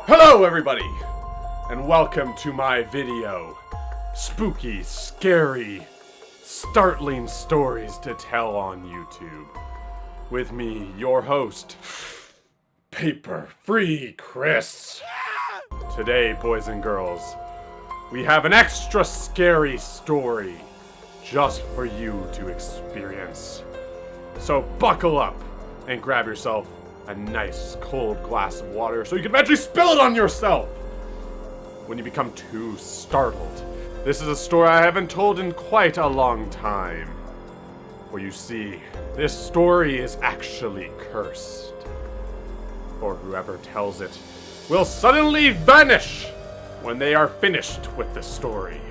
Hello everybody, and welcome to my video. Spooky, scary, startling stories to tell on YouTube. With me, your host, PaperFree Chris. Today, boys and girls, we have an extra scary story just for you to experience. So buckle up and grab yourself a nice cold glass of water so you can eventually spill it on yourself when you become too startled. This is a story I haven't told in quite a long time. For you see, this story is actually cursed. For whoever tells it will suddenly vanish when they are finished with the story.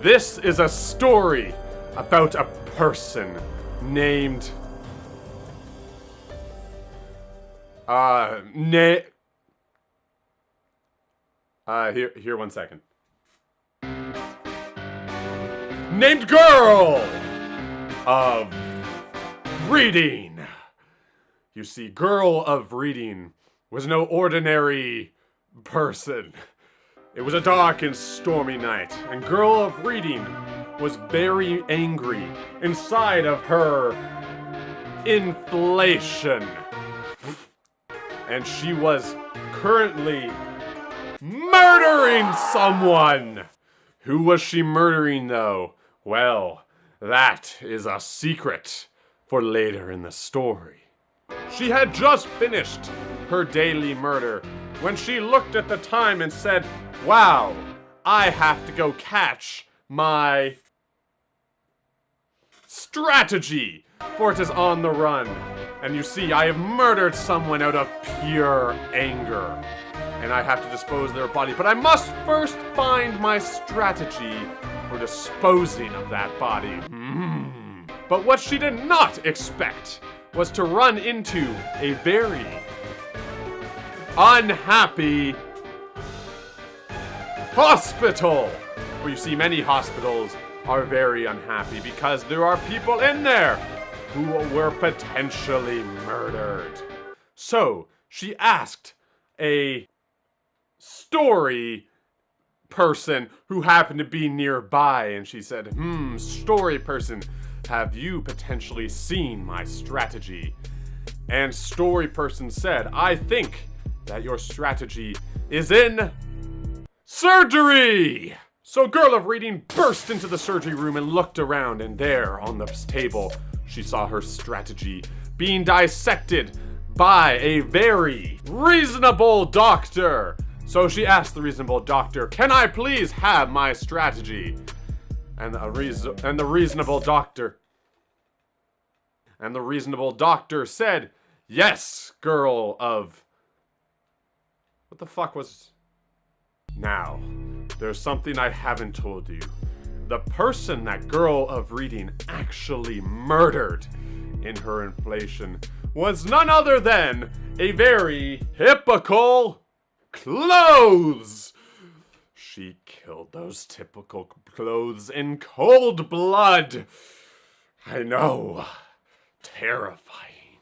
This is a story about a person named here 1 second. Named Girl of Reading. You see, Girl of Reading was no ordinary person. It was a dark and stormy night, and Girl of Reading was very angry inside of her inflation. And she was currently murdering someone! Who was she murdering, though? Well, that is a secret for later in the story. She had just finished her daily murder when she looked at the time and said, "Wow, I have to go catch my strategy, for it is on the run. And you see, I have murdered someone out of pure anger, and I have to dispose of their body, but I must first find my strategy for disposing of that body." But what she did not expect was to run into a very unhappy hospital. Well, you see, many hospitals are very unhappy because there are people in there who were potentially murdered. So she asked a story person who happened to be nearby, and she said, story person, have you potentially seen my strategy? And story person said, I think that your strategy is in surgery! So Girl of Reading burst into the surgery room and looked around, and there on the table she saw her strategy being dissected by a very reasonable doctor. So she asked the reasonable doctor, "Can I please have my strategy?" And the reasonable doctor said, "Yes, Girl of..." What the fuck was... Now, there's something I haven't told you. The person that Girl of Reading actually murdered in her inflation was none other than a very typical clothes. She killed those typical clothes in cold blood. I know. Terrifying.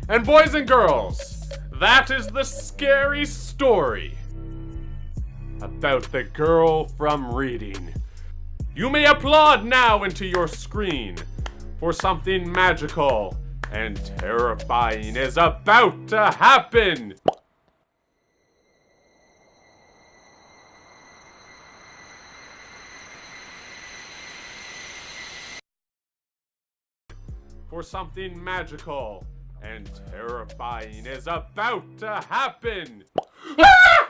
And boys and girls, that is the scary story about the girl from Reading. You may applaud now into your screen, for something magical and terrifying is about to happen. For something magical and terrifying is about to happen. Ah!